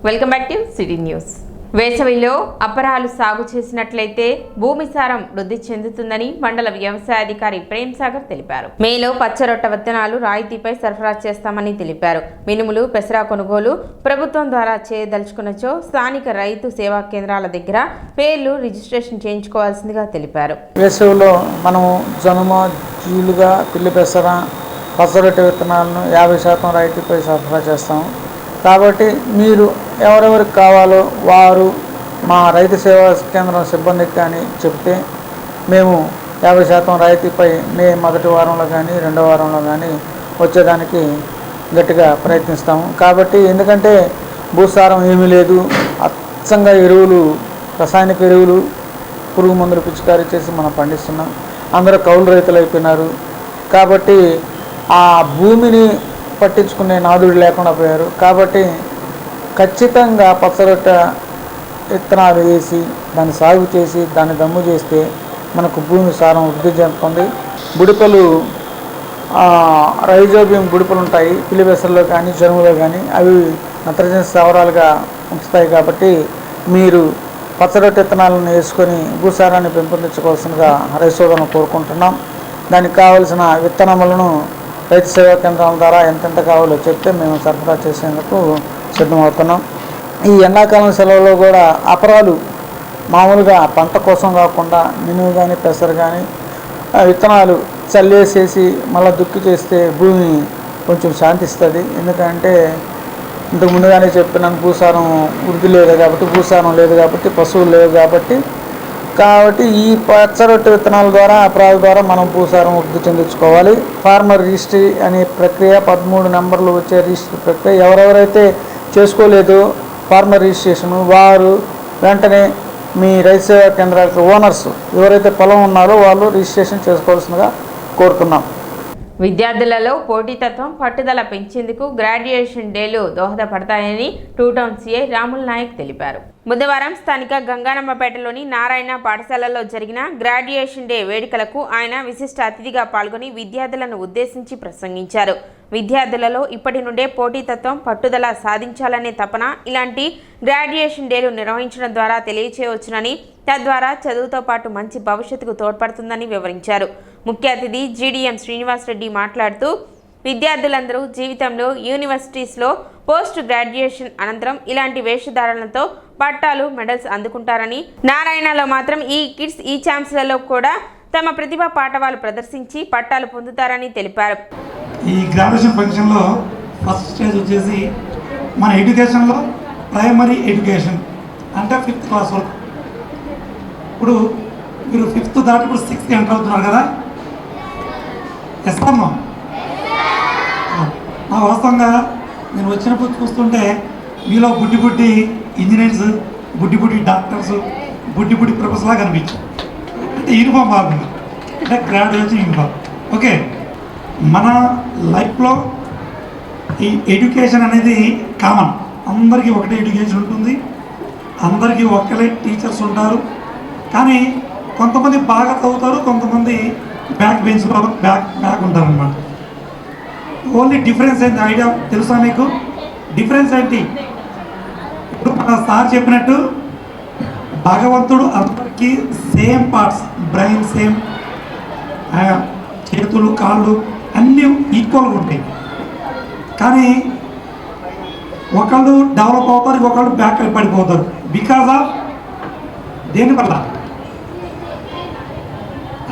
Welcome back to city news. వేసవిలో అపరాలు సాగు చేసినట్లయితే భూమి సారం వృద్ధి చెందుతుందని మండల వ్యవసాయ అధికారి ప్రేమ్ సాగర్ తెలిపారు. మేలో పచ్చరొట్ట విత్తనాలు రాయితీపై సరఫరా చేస్తామని తెలిపారు. మినుములు, పెసర కొనుగోలు ప్రభుత్వం ద్వారా చేయదలుచుకున్నచో స్థానిక రైతు సేవా కేంద్రాల దగ్గర పేర్లు రిజిస్ట్రేషన్ చేయించుకోవాల్సిందిగా తెలిపారు. వేసవిలో మనము జనుమ, జీలుగా, పిల్లి పెసర, పచ్చరొట్ట విత్తనాలను 50% రాయితీపై సరఫరా చేస్తాము. కాబట్టి మీరు ఎవరెవరికి కావాలో వారు మా రైతు సేవా కేంద్రం సిబ్బందికి కానీ చెప్తే మేము 50% రాయితీపై మే మొదటి వారంలో కానీ రెండో వారంలో కానీ వచ్చేదానికి గట్టిగా ప్రయత్నిస్తాము. కాబట్టి ఎందుకంటే భూసారం ఏమీ లేదు, అచ్చంగా ఎరువులు, రసాయనిక ఎరువులు, పురుగు మందులు పిచికారీ చేసి మనం పండిస్తున్నాం. అందరూ కౌలు రైతులు అయిపోయినారు. కాబట్టి ఆ భూమిని పట్టించుకునే నాదుడు లేకుండా పోయారు. కాబట్టి ఖచ్చితంగా పచ్చరొట్ట విత్తనాలు వేసి దాన్ని సాగు చేసి దాన్ని దమ్ము చేస్తే మనకు భూమి సారం వృద్ధి చెందుతుంది. బుడిపలు, రైజోబియం బుడిపలు ఉంటాయి పిల్లిబెసల్లో కానీ జనుములో కానీ, అవి నత్రజని స్థావరాలుగా ఉంచుతాయి. కాబట్టి మీరు పచ్చరొట్ట విత్తనాలను వేసుకొని భూసారాన్ని పెంపొందించుకోవాల్సిందిగా రైతు సోదరులను కోరుకుంటున్నాం. దానికి కావలసిన విత్తనములను రైతు సేవా కేంద్రాల ద్వారా ఎంతెంత కావాలో చెప్తే మేము సరఫరా చేసేందుకు సిద్ధమవుతున్నాం. ఈ ఎండాకాలం సెలవులో కూడా అపరాలు మామూలుగా పంట కోసం కాకుండా మినుము కానీ పెసరు కానీ విత్తనాలు చల్లేసేసి మళ్ళీ దుక్కి చేస్తే భూమి కొంచెం శాంతిస్తుంది. ఎందుకంటే ఇంతకు ముందుగానే చెప్పినాను, భూసారం వృద్ధి లేదు కాబట్టి, భూసారం లేదు కాబట్టి, పశువులు లేవు కాబట్టి ఈ పచ్చరొట్ట విత్తనాల ద్వారా, అపరాల ద్వారా మనం భూసారం వృద్ధి చెందించుకోవాలి. ఫార్మర్ రిజిస్ట్రీ అనే ప్రక్రియ, 13 నెంబర్లు వచ్చే రిజిస్ట్రీ ప్రక్రియ ఎవరెవరైతే చేసుకోలేదో ఫార్మర్ రిజిస్ట్రేషన్, వారు వెంటనే మీ రైతు సేవా కేంద్రాలకు ఓనర్స్ ఎవరైతే పొలం ఉన్నారో వాళ్ళు రిజిస్ట్రేషన్ చేసుకోవాల్సిందిగా కోరుతున్నాం. విద్యార్థులలో పోటీతత్వం, పట్టుదల పెంచేందుకు గ్రాడ్యుయేషన్ డేలు దోహదపడతాయని two town CI Ramul Nayak తెలిపారు. బుధవారం స్థానిక గంగానమ్మపేటలోని నారాయణ పాఠశాలలో జరిగిన గ్రాడ్యుయేషన్ డే వేడుకలకు ఆయన విశిష్ట అతిథిగా పాల్గొని విద్యార్థులను ఉద్దేశించి ప్రసంగించారు. విద్యార్థులలో ఇప్పటి నుండే పోటీతత్వం, పట్టుదల సాధించాలనే తపన ఇలాంటి గ్రాడ్యుయేషన్ డేలు నిర్వహించడం ద్వారా తెలియచేయవచ్చునని, తద్వారా చదువుతో పాటు మంచి భవిష్యత్తుకు తోడ్పడుతుందని వివరించారు. ముఖ్య అతిథి జీడీఎం శ్రీనివాస్ రెడ్డి మాట్లాడుతూ విద్యార్థులందరూ జీవితంలో యూనివర్సిటీస్లో పోస్ట్ గ్రాడ్యుయేషన్ అనంతరం ఇలాంటి వేషధారణలతో పట్టాలు, మెడల్స్ అందుకుంటారని, నారాయణలో మాత్రం ఈ కిడ్స్ ఈ ఛాంప్స్లలో కూడా తమ ప్రతిభా పాఠవాలు ప్రదర్శించి పట్టాలు పొందుతారని తెలిపారు. ఈ గ్రాడ్యుయేషన్ ఫంక్షన్లో ఫస్ట్ స్టేజ్ వచ్చేసి మన ఎడ్యుకేషన్లో ప్రైమరీ ఎడ్యుకేషన్ అంటే 5th క్లాస్ వరకు. ఇప్పుడు మీరు 5th దాటి ఇప్పుడు 6th ఎంటర్ అవుతున్నారు కదా. ఎస్తాను నా వాస్తవంగా నేను వచ్చినప్పుడు చూస్తుంటే మీలో బుడ్డి బుడ్డి ఇంజనీర్స్, బుడ్డి బుడ్డి డాక్టర్స్, బుడ్డి బుడ్డి ప్రొఫెసర్లా కనిపించారు. అంటే యూనిఫామ్ బాగుంది, అంటే గ్రాడ్యుయేషన్ యూనిఫామ్. ఓకే, మన లైఫ్లో ఈ ఎడ్యుకేషన్ అనేది కామన్, అందరికీ ఒకటే ఎడ్యుకేషన్ ఉంటుంది, అందరికీ ఒకరే టీచర్స్ ఉంటారు. కానీ కొంతమంది బాగా చదువుతారు, కొంతమంది బ్యాక్ బెంచ్లో బ్యాక్ ఉంటారు అన్నమాట. ఓన్లీ డిఫరెన్స్ ఏంటి ఐడియా తెలుసా మీకు? డిఫరెన్స్ ఏంటి? ఇప్పుడు మన సార్ చెప్పినట్టు భగవంతుడు అందరికీ సేమ్ పార్ట్స్, బ్రెయిన్ సేమ్, చేతులు, కాళ్ళు అన్నీ ఈక్వల్గా ఉంటాయి. కానీ ఒకళ్ళు డెవలప్ అవుతారు, ఒకళ్ళు బ్యాక్ పడిపోతారు. బికాజ్ ఆఫ్ దేనివల్ల?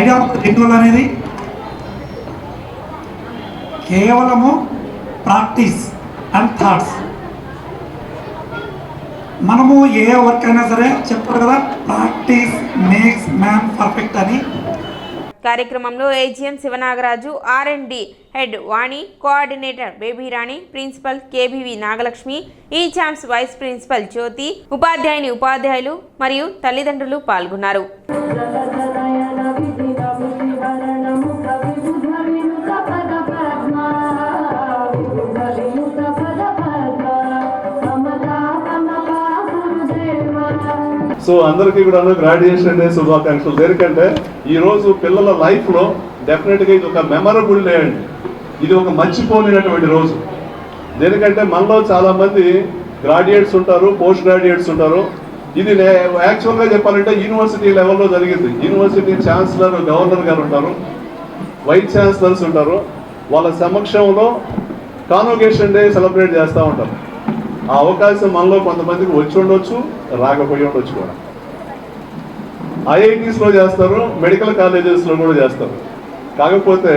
ఐడియా దేనివల్ల అనేది కేవలము ప్రాక్టీస్ అండ్ థాట్స్. మనము ఏ వర్క్ అయినా సరే చెప్తారు కదా, ప్రాక్టీస్ మేక్స్ మ్యాన్ పర్ఫెక్ట్ అని. కార్యక్రమంలో ఏజీఎం శివనాగరాజు, R&D హెడ్ వాణి, కోఆర్డినేటర్ బేబీరాణి, ప్రిన్సిపల్ కేబీవి నాగలక్ష్మి, ఈ ఛాంప్స్ వైస్ ప్రిన్సిపల్ జ్యోతి, ఉపాధ్యాయులు మరియు తల్లిదండ్రులు పాల్గొన్నారు. సో అందరికీ కూడా గ్రాడ్యుయేషన్ డే శుభాకాంక్షలు. దేనికంటే ఈరోజు పిల్లల లైఫ్లో డెఫినెట్గా ఇది ఒక మెమరబుల్ డే అండి. ఇది ఒక మర్చిపోలేనటువంటి రోజు. దేనికంటే మనలో చాలామంది గ్రాడ్యుయేట్స్ ఉంటారు, పోస్ట్ గ్రాడ్యుయేట్స్ ఉంటారు. ఇది యాక్చువల్గా చెప్పాలంటే యూనివర్సిటీ లెవెల్లో జరిగింది. యూనివర్సిటీ ఛాన్సలర్, గవర్నర్ గారు ఉంటారు, వైస్ ఛాన్సలర్స్ ఉంటారు. వాళ్ళ సమక్షంలో కాన్వకేషన్ డే సెలబ్రేట్ చేస్తూ ఉంటారు. ఆ అవకాశం మనలో కొంతమందికి వచ్చి ఉండొచ్చు, రాకపోయి ఉండొచ్చు కూడా. ఐఐటీస్లో చేస్తారు, మెడికల్ కాలేజెస్లో కూడా చేస్తారు. కాకపోతే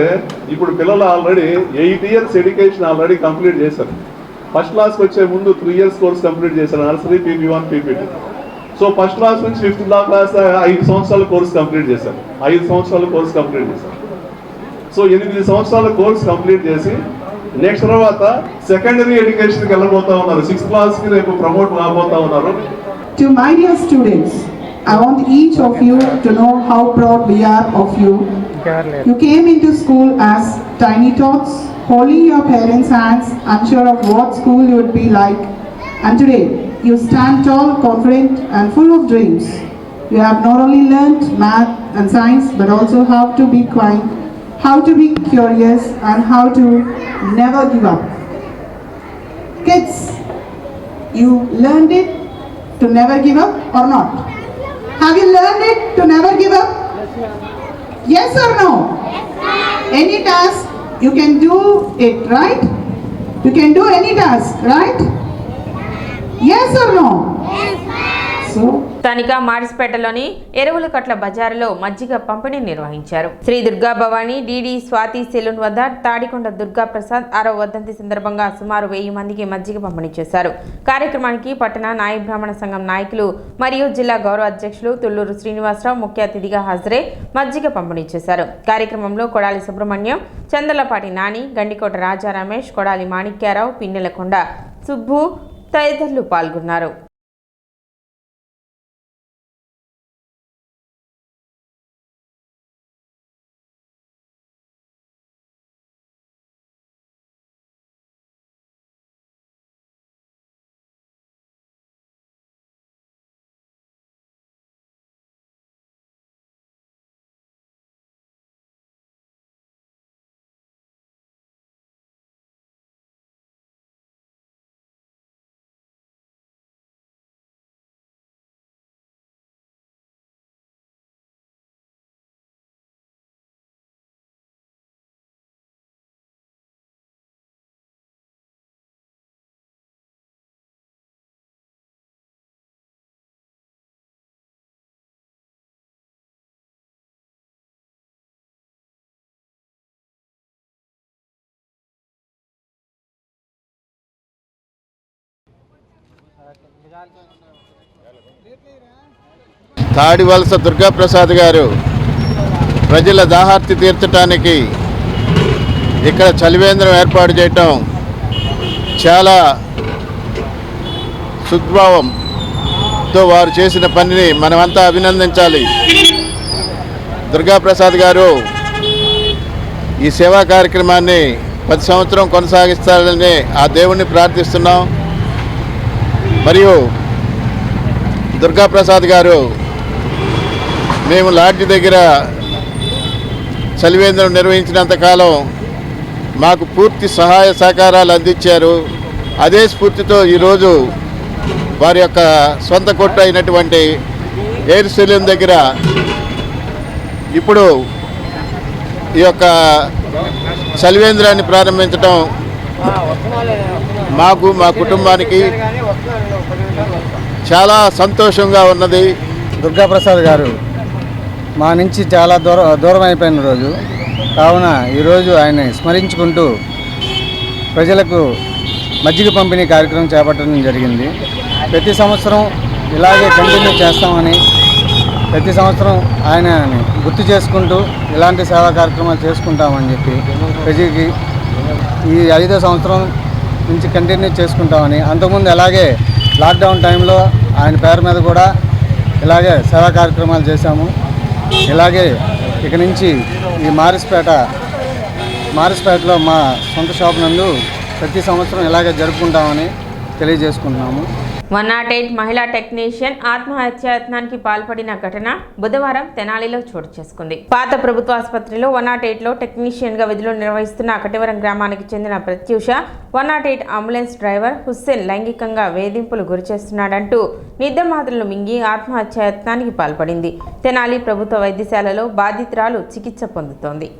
ఇప్పుడు పిల్లలు already 8 years education already complete చేశారు. ఫస్ట్ క్లాస్కి వచ్చే ముందు 3 years కోర్స్ కంప్లీట్ చేశారు, nursery, PP1, PP2. So first class నుంచి 5th క్లాస్ 5 సంవత్సరాల కోర్స్ కంప్లీట్ చేశారు. 5 సంవత్సరాల కోర్స్ కంప్లీట్ చేశారు. సో 8 సంవత్సరాల కోర్స్ కంప్లీట్ చేసి నెక్స్ట్ తర్వాత సెకండరీ ఎడ్యుకేషన్కి వెళ్ళబోతా ఉన్నారు. 6th క్లాస్కి రేపు ప్రమోట్ కాబోతా ఉన్నారు. To my dear students, I want each of you to know how proud we are of you. You came into school as tiny tots, holding your parents' hands, unsure of what school you would be like. And today, you stand tall, confident and full of dreams. You have not only learnt math and science, but also how to be kind, how to be curious and how to never give up. Kids, you learned it to never give up or not? Have you learned it to never give up? Yes or no? Any task you can do it, right? You can do any task, right? Yes or no? So స్థానిక మారిస్పేటలోని ఎరువుల కట్ల బజారులో మజ్జిగ పంపిణీ నిర్వహించారు. Shri Durga Bhavani DD Swathi salon వద్ద తాడికొండ దుర్గా ప్రసాద్ 6వ వర్ధంతి సందర్భంగా సుమారు 1000 మందికి మజ్జిగ పంపిణీ చేశారు. కార్యక్రమానికి పట్టణ నాయ బ్రాహ్మణ సంఘం నాయకులు మరియు జిల్లా గౌరవ అధ్యక్షులు తుళ్లూరు శ్రీనివాసరావు ముఖ్య అతిథిగా హాజరై మజ్జిగ పంపిణీ చేశారు. కార్యక్రమంలో కొడాలి సుబ్రహ్మణ్యం, చందలపాటి నాని, గండికోట రాజా రమేష్, కొడాలి మాణిక్యారావు, పిన్నెలకొండ సుబ్బు తదితరులు పాల్గొన్నారు. తాడివలస దుర్గాప్రసాద్ గారు ప్రజల దాహార్తి తీర్చడానికి ఇక్కడ చలివేంద్రం ఏర్పాటు చేయటం చాలా సద్భావంతో వారు చేసిన పనిని మనమంతా అభినందించాలి. దుర్గాప్రసాద్ గారు ఈ సేవా కార్యక్రమాన్ని 10 సంవత్సరం కొనసాగిస్తారని ఆ దేవుణ్ణి ప్రార్థిస్తున్నాం. మరియు దుర్గాప్రసాద్ గారు మేము లాడ్జి దగ్గర చలివేంద్రం నిర్వహించినంతకాలం మాకు పూర్తి సహాయ సహకారాలు అందించారు. అదే స్ఫూర్తితో ఈరోజు వారి యొక్క సొంత కొట్టు అయినటువంటి ఎయిర్ సెలూన్ దగ్గర ఇప్పుడు ఈ యొక్క చలివేంద్రాన్ని ప్రారంభించడం మాకు మా కుటుంబానికి చాలా సంతోషంగా ఉన్నది. దుర్గాప్రసాద్ గారు మా నుంచి చాలా దూరం అయిపోయిన రోజు కావున ఈరోజు ఆయన్ని స్మరించుకుంటూ ప్రజలకు మజ్జిగ పంపిణీ కార్యక్రమం చేపట్టడం జరిగింది. ప్రతి సంవత్సరం ఇలాగే కంటిన్యూ చేస్తామని, ప్రతి సంవత్సరం ఆయనని గుర్తు చేసుకుంటూ ఇలాంటి సేవా కార్యక్రమాలు చేసుకుంటామని చెప్పి ప్రజలకి ఈ 5వ సంవత్సరం నుంచి కంటిన్యూ చేసుకుంటామని, అంతకుముందు అలాగే లాక్డౌన్ టైంలో ఆయన పేరు మీద కూడా ఇలాగే సేవా కార్యక్రమాలు చేశాము. ఇలాగే ఇక నుంచి ఈ మారిస్పేటలో మా సొంత షాప్ నందు ప్రతి సంవత్సరం ఇలాగే జరుపుకుంటామని తెలియజేసుకుంటున్నాము. 108 మహిళా టెక్నీషియన్ ఆత్మహత్యాయత్నానికి పాల్పడిన ఘటన బుధవారం తెనాలిలో చోటు చేసుకుంది. పాత ప్రభుత్వ ఆసుపత్రిలో 108లో టెక్నీషియన్ గా విధులు నిర్వహిస్తున్న అకటివరం గ్రామానికి చెందిన ప్రత్యూష 108 అంబులెన్స్ డ్రైవర్ హుస్సేన్ లైంగికంగా వేధింపులు గురిచేస్తున్నాడంటూ నిద్రమాత్రలు మింగి ఆత్మహత్యాయత్నానికి పాల్పడింది. తెనాలి ప్రభుత్వ వైద్యశాలలో బాధితురాలు చికిత్స పొందుతోంది.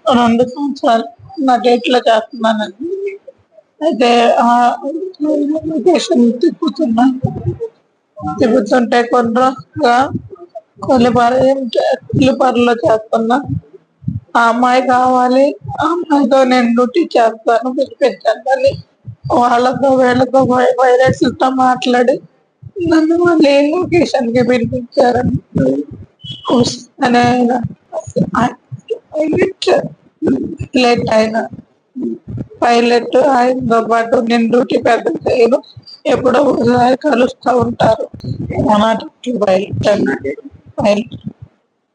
రెండు సంవత్సరాలు నా డేట్లో చేస్తున్నానండి. అయితే తిప్పుతుంటే కొన్ని రోజులుగా కొల్లిపారలో చేస్తున్నా. ఆ అమ్మాయి కావాలి, ఆ అమ్మాయితో నేను డ్యూటీ చేస్తాను పిలిపించాలని వాళ్ళతో వీళ్ళతో వైరస్లతో మాట్లాడి నన్ను మళ్ళీ లొకేషన్కి పిలిపించారని పైలట్ ఆయనతో పాటు నేను డ్యూటీ పెద్ద చేయను, ఎప్పుడో ఒకసారి కలుస్తూ ఉంటారు. పైలట్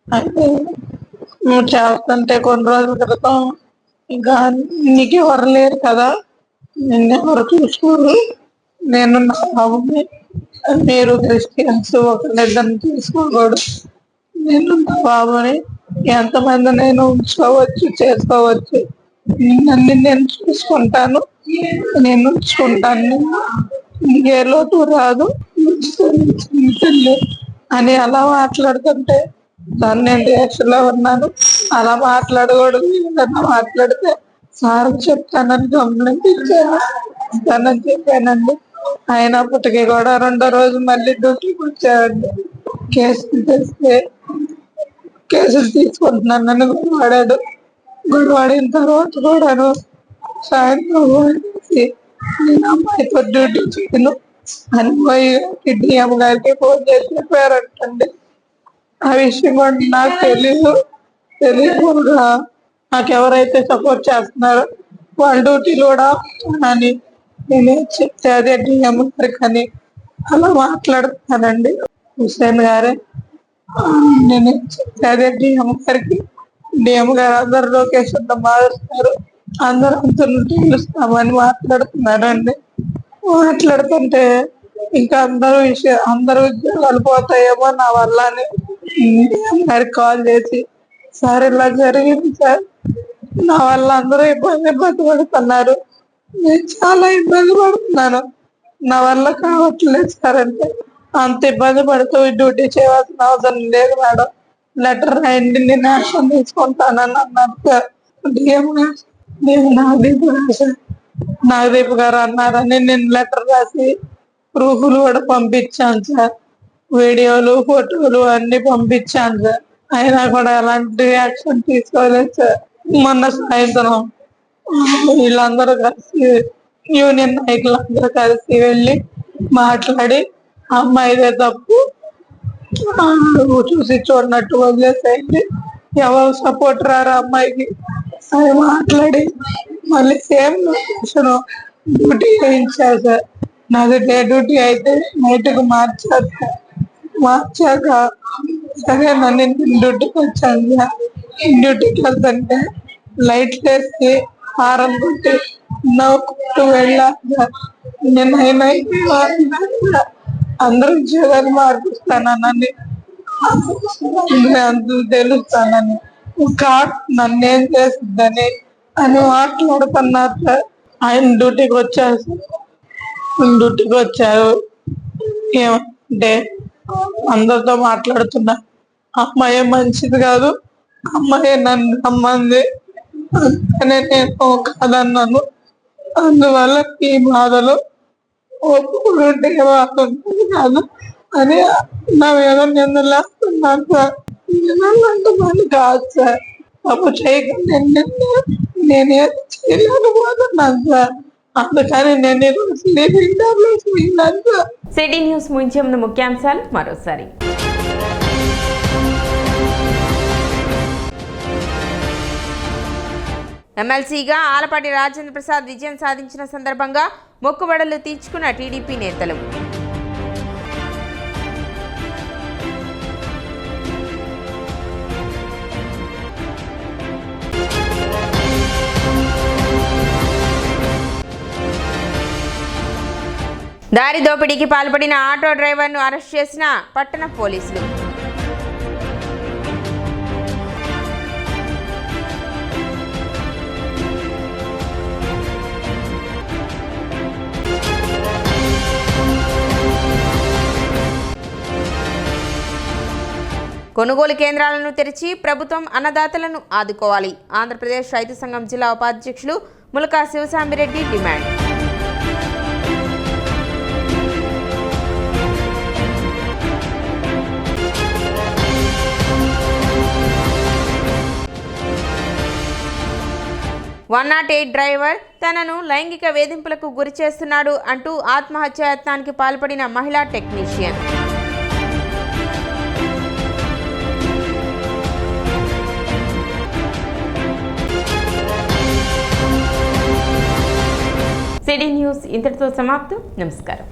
అయితే నువ్వు చేస్తుంటే కొన్ని రోజుల క్రితం ఇంకా నీకు ఎవరు లేరు కదా, నిన్నెవరు చూసుకోరు, నేను నా బాబుని, మీరు క్రిస్టియన్స్ ఒకరిద్దరిని తీసుకోకూడదు, నేను నా బాబుని ఎంతమంది నేను ఉంచుకోవచ్చు చేసుకోవచ్చు, నన్ను నేను చూసుకుంటాను, నేను ఉంచుకుంటాను, ఏ లోటు రాదు అని అలా మాట్లాడుతుంటే దాన్ని నేను రియాక్షన్లో ఉన్నాను. అలా మాట్లాడకూడదు, ఏదన్నా మాట్లాడితే సార్ చెప్తానని కంప్లైంట్ ఇచ్చానని చెప్పానండి. అయినప్పటికీ కూడా రెండో రోజు మళ్ళీ డ్యూటీకి వచ్చాడండి. కేసులు తీసుకుంటున్నానని గొడవాడిన తర్వాత కూడాను సాయంత్రం నేను అమ్మాయితో డ్యూటీ చేయను అని పోయి డిఎం గారికి ఫోన్ చేసి చెప్పారంటండి. ఆ విషయం కూడా నాకు తెలియకుండా నాకు ఎవరైతే సపోర్ట్ చేస్తున్నారో వాళ్ళ డ్యూటీలు కూడా అని నేను చెప్తే అదే డిఎం గారికి అని అలా మాట్లాడుతానండి. హుస్సేన్ గారే నేను అదే డిఎం గారికి, డిఎం గారు అందరు లొకేషన్ మారుస్తారు, అందరూ అంతను తెలుస్తామని మాట్లాడుతున్నారండి. మాట్లాడుతుంటే ఇంకా అందరూ ఉద్యోగాలు పోతాయేమో నా వల్ల అని డిఎం గారికి కాల్ చేసి, సార్ ఇలా జరిగింది సార్, నా వల్ల అందరూ ఇబ్బంది పడుతున్నారు, నేను చాలా ఇబ్బంది పడుతున్నాను, నా వల్ల కావట్లేదు సార్ అంటే, అంత ఇబ్బంది పడుతూ డ్యూటీ చేయవలసిన అవసరం లేదు మేడం, లెటర్ రాయండి నేను యాక్షన్ తీసుకుంటానని అన్నారు సార్. నాగదీప్ గారు అన్నారని నేను లెటర్ రాసి ప్రూఫ్లు కూడా పంపించాను సార్, వీడియోలు ఫోటోలు అన్ని పంపించాను సార్. అయినా కూడా ఎలాంటి యాక్షన్ తీసుకోలేదు సార్. మొన్న సాయంత్రం వీళ్ళందరూ కలిసి యూనియన్ నాయకులందరూ కలిసి వెళ్ళి మాట్లాడి అమ్మాయిదే తప్పు, చూసి చూడనట్టు వదిలేసేయండి, ఎవరు సపోర్ట్ రారు అమ్మాయికి అని మాట్లాడి మళ్ళీ సేమ్ లొకేషన్ డ్యూటీ వేయించారు సార్. నాది డే డ్యూటీ అయితే నైట్కి మార్చాక సరే నన్ను డ్యూటీకి వచ్చాను సార్. డ్యూటీకి వెళ్తుంటే లైట్లు వేసి హారం కొట్టి నవ్వుకుంటూ వెళ్ళాను సార్. నేను అందరూ ఉద్యోగాలు మార్పిస్తానని తెలుస్తానని నన్నేం చేస్తుందని అని మాట్లాడుతున్నారు సార్. ఆయన డ్యూటీకి వచ్చారు ఏమంటే అందరితో మాట్లాడుతున్నా, అమ్మాయి మంచిది కాదు, అమ్మాయి నన్ను నమ్మంది అందుకనే నేను కాదన్నాను, అందువల్ల ఈ బాధలు ఒప్పుకుంటే కాదు అని నా మీద నిందలేస్తున్నాను సార్. నిన్నంటే మళ్ళీ కాదు సార్, తప్పు చేయకుండా నేనే చేయలేకపోతున్నాను సార్. అందుకని నేను స్లీపింగ్ టాబ్లెట్స్ విన్నాను సార్. సిటీ న్యూస్ ముగించే ముందు ముఖ్యాంశాలు మరోసారి. ఎమ్మెల్సీగా ఆలపాటి రాజేంద్ర ప్రసాద్ విజయం సాధించిన సందర్భంగా మొక్కుబడులు తీర్చుకున్న టీడీపీ నేతలు. దారి దోపిడీకి పాల్పడిన ఆటో డ్రైవర్ను అరెస్ట్ చేసిన పట్టణ పోలీసులు. కొనుగోలు కేంద్రాలను తెరిచి ప్రభుత్వం అన్నదాతలను ఆదుకోవాలి. ఆంధ్రప్రదేశ్ రైతు సంఘం జిల్లా ఉపాధ్యక్షులు ములకా శివసాంబిరెడ్డి డిమాండ్. "108 డ్రైవర్ తనను లైంగిక వేధింపులకు గురి చేస్తున్నాడు అంటూ ఆత్మహత్యాయత్నానికి పాల్పడిన మహిళా టెక్నీషియన్. సిటీ న్యూస్ ఇంతటితో సమాప్తం. నమస్కారం.